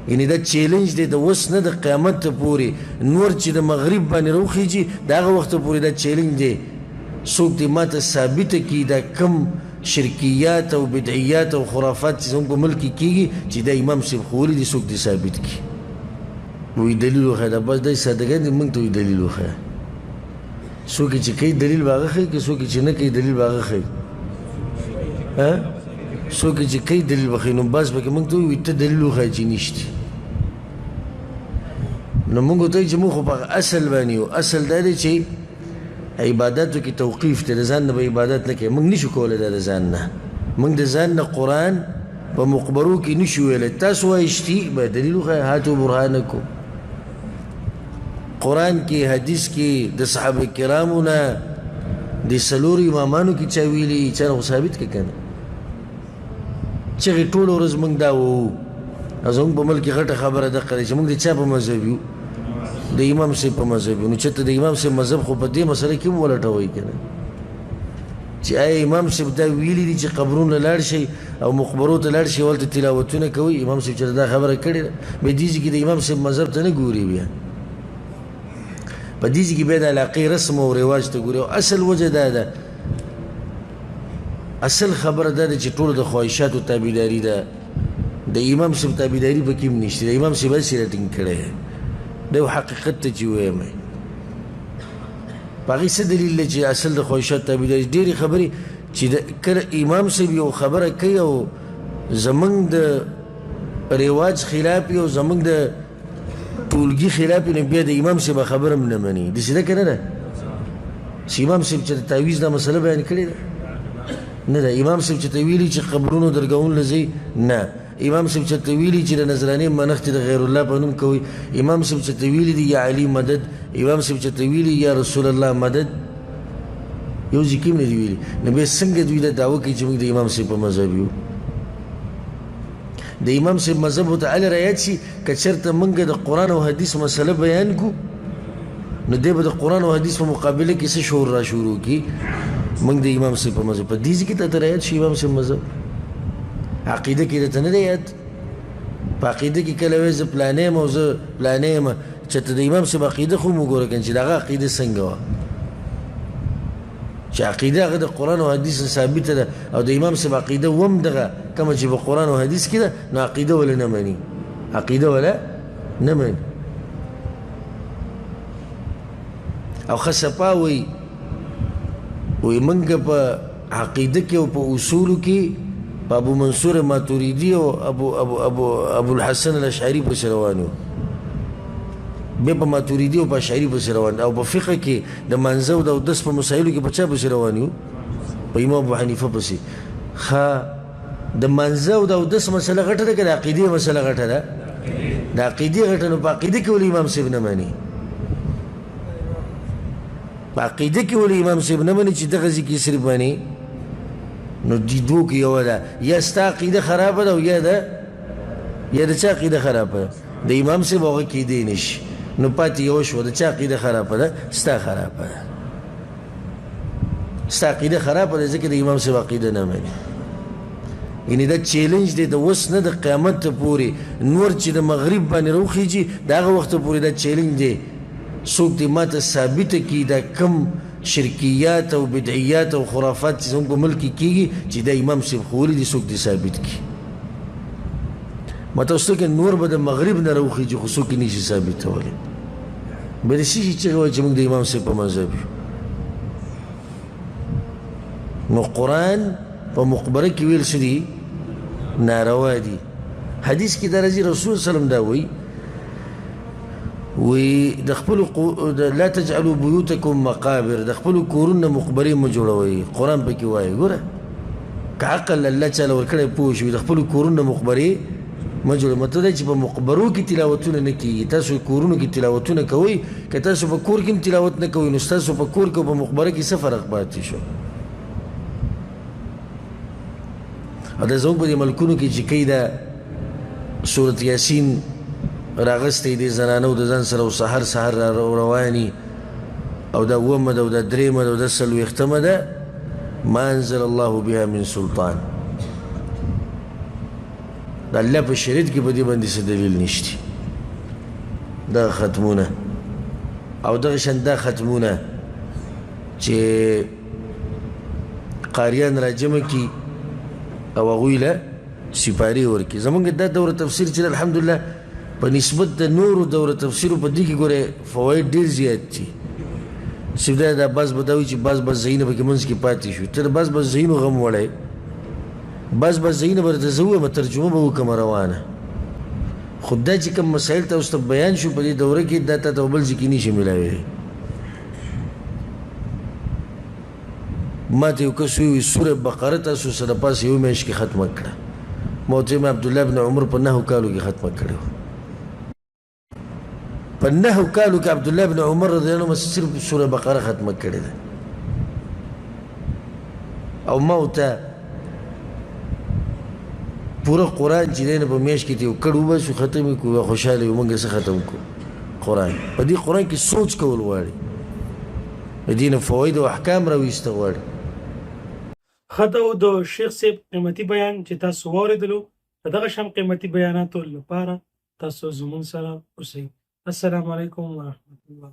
یعنی دا چیلنج دی د اوس نه د قیامت ته پورې نور چې د مغرب باندې راوخیږي د هغه وخته پورې دا چیلنج دی څوک دې ما ته ثابته کړي دا کم شرکیات او بدعیات او خرافات چې زموږ په ملک کې کېږي چې دا امام صاحب خو ولې دې څوک دې ثابت کړي وایي دلیل وښیه دا بس دا سادهګان دي موږ ته وایي دلیل وښیه څوک چې کوي دلیل به هغه ښیي که څوک چې نه کوي دلیل به هغه ښیي څوک چې کوي دلیل به ښیي نو بس پکې موږ ته وایي ته دلیل وښیه چې نشته نو موږ ورته وایي چې موږ خو په اصل باندې یو اصل دا دی چې عباداتو کې توقیف دی د ځان نه به عبادت نه کوي موږ نشو کولی دا د ځان نه موږ د ځان نه قرآن په مقبرو کې نشو ویلی تاسو وایشتي به دلیل وښیه هاتو برهانکم قرآن کې حدیث کې د صحابه کرامو نه د څلورو امامانو کې چا ویلي چا نه خو ثابت کړه که نه چغې ټوله ورځ موږ دا ووو او زموږ په ملک کې غټه خبره دقه دی چې موږ د چا په مذهب یو د امام صاحب په مذهب یو نو چېرته د امام صاحب مذهب خو په دې مسله کې هم ولټوئ که نه چې آیا امام صاحب دا ویلي دي چې قبرونه لاړ شئ او مقبرو ته لاړ شئ هلته تلاوتونه کوئ امام صاحب چېرته دا خبره کړې ده بیا دې ځای کې د امام صاحب مذهب ته نه ګوري بیا په دې ځای کې بیا د علاقې رسم او رواج ته ګوري او اصل وجه دا ده اصل خبره دا ده چې ټولو د خواهشاتو تابعداري ده د امام صاحب تابعداري پکې هم نشته د امام صاحب هسې راټینګ کړی دا یو حقیقت ته چې ووایم په هغې څه دلیل دی چې اصل د خواهشاتو تابعداري ډېرې خبرې چې کله امام صاحب یو خبره کوي او زموږ د رواج خلاف او زموږ د ټولګي خلاف نو بیا د امام صاحب خبره هم نه مني داسې ده که نه ده چې امام صاحب چې د تعویض دا مسله بیان کړې ده نه ده امام صاحب چې ته ویلي چې قبرونو درګون له ځئ نه امام صاحب چې ته ویلي چې د نظرانې منښت د غیر الله په نوم کوي امام صاحب چې ته ویلي دي یا علي مدد امام صاحب چې ته ویلي یا رسول الله مدد یو ځای کې هم نه دي ویلي نو بیا څنګه دوی دا دعوه کوي چې موږ د امام صاحب په مذهب یو د امام صاحب مذهب ورته هلې رایاد شي که چېرته موږ د قرآن او حدیث مسله بیان کړو نو دی به د قرآن او حدیث په مقابله کې څه شعور را شروع کړي موږ د امام صاحب په مذهب په دې ځای کې ته رایاد شي امام صاحب مذهب عقیده کې درته نه دی یاد په عقیده کې کله وایي زه پلانی یم او زه پلانی یم چې ته د امام صاحب عقیده خو م وګوره کنه چې د هغه عقیده څنګه وه چې عقیده هغه د قرآن او حدیث ثابته ده او د امام صاحب عقیده هم دغه کومه چې په قرآن او حدیث کې ده نو عقیده ولا نه مني عقیده ولا نه مني او ښه صفا وایي موږ په عقیده کې او په اصولو کې په ابو منصور ماتوریدي او ابو الحسن الاشعري پسې روان یو بیا په ماتوریدي او په اشعري پسې روان او په فقه کې د منځه او د اودس په مسایلو کې په چا پسې روان یو په امام ابو حنیفه پسې ښه د منځه او د اودس مسله غټه ده که د عقیدې مسله غټه ده د عقیدې غټه نو په عقیده کې ولې امام صاحب نه مني په عقیده کې ولې امام صاحب نه مني چې دغه ځای کې صرف مني نو دی دو کې یوه ده یا ستا عقیده خرابه ده او یا د چا عقیده خرابه ده د امام صاحب هغه کیدی نشي نو پاتې یوه شوه د چا عقیده خرابه ده ستا خرابه ده ستا عقیده خرابه ده ځکه د امام صاحب عقیده نه مني یعنې دا چیلنج دی د اوس نه د قیامت ته پورې نور چې د مغرب باندې راوخیږي د هغه وخته پورې دا چیلنج دی څوک دې ما ته ثابته کړي دا کم شرکیات او بدعیات او خرافات چې زموږ په ملک کې کېږي چې دا امام صاحب خو ولې دې څوک دې ثابت کړي ما تاسو ته نور به د مغرب نه راوخیږي خو څوک یې نشي ثابتولی به داسې شي چغې وایي چې موږ د امام صاحب په مذهب یو نو قرآن په مقبره کې ویل څه دي ناروا دي حدیث کې دا راځي رسول سلم دا وایي د خپلو لا تجعلوا بیوتکم مقابر د خپلو کورونه مقبرې مه جوړوئ قرآن پکې وایي ګوره که عقل الله چاله ورکړی پوه شوي د خپلو کورونه مقبرې مه جوړوئ مطلب دی چې په مقبرو کې تلاوتونه نه کېږي تاسو کورونو کې تلاوتونه کوئ که تاسو په کور کې هم تلاوت نه کوئ نو ستاسو په کور کې او په مقبره کې څه فرق پاتې شو او دا زموږ په دې ملکونو کې چې کوي دا سورت یاسین راغستی دی زنانو د ځان سره او سحر سحر را رواني او دا اوومه ده او دا درېیمه ده او دا څلوېښتمه ده ما انزل الله بها من سلطان د الله په شریعت کې په دې باندې څه دلیل نشته دا ختمونه او دغه شان دا ختمونه چې قاریان راجمع کی او هغوی له سپارې ورکړي زمونږ دا دوره تفسیر چې الحمدلله په نسبت د نورو دوره تفسیرو په دې کې ګوره فواید ډېر زیات دي صرف دا بعض به دا وي چې بعض ځایونه پکې منځ کې پاتې شو ته د بعض ځایونو غم وړی بعض ځایونه به درته زه ووایم ترجمه به وکړم روانه خو دا چې کوم مسایل ته اوس ته بیان شو په دې دوره کې دا ته بل ځای کې نشي میلاویلی ما ته یو کس وویل سوره بقره تاسو سره پاس یو میاشت کې ختمه کړه ما ورته وایم عبدالله بن عمر په 9 کالو کې ختمه کړې وه په 9 کالو کې عبدالله بن عمر رضی الله عنه صرف سوره بقره ختمه کړې ده او ما ورته پوره قرآن چې دی نه په میاشت کې ته یو کړ وباسو ختم یې کړو خوشحاله یو موږ څه ختم کړو قرآن په دې قرآن کې سوچ کول غواړي د دې نه فواید او احکام راویسته غواړي ښه دا و د شیخ صاحب قیمتي بیان چې تاسو واورېدلو د دغه شان قیمتي بیاناتو لپاره تاسو زموږ سره اوسئ السلام علیکم ورحمة الله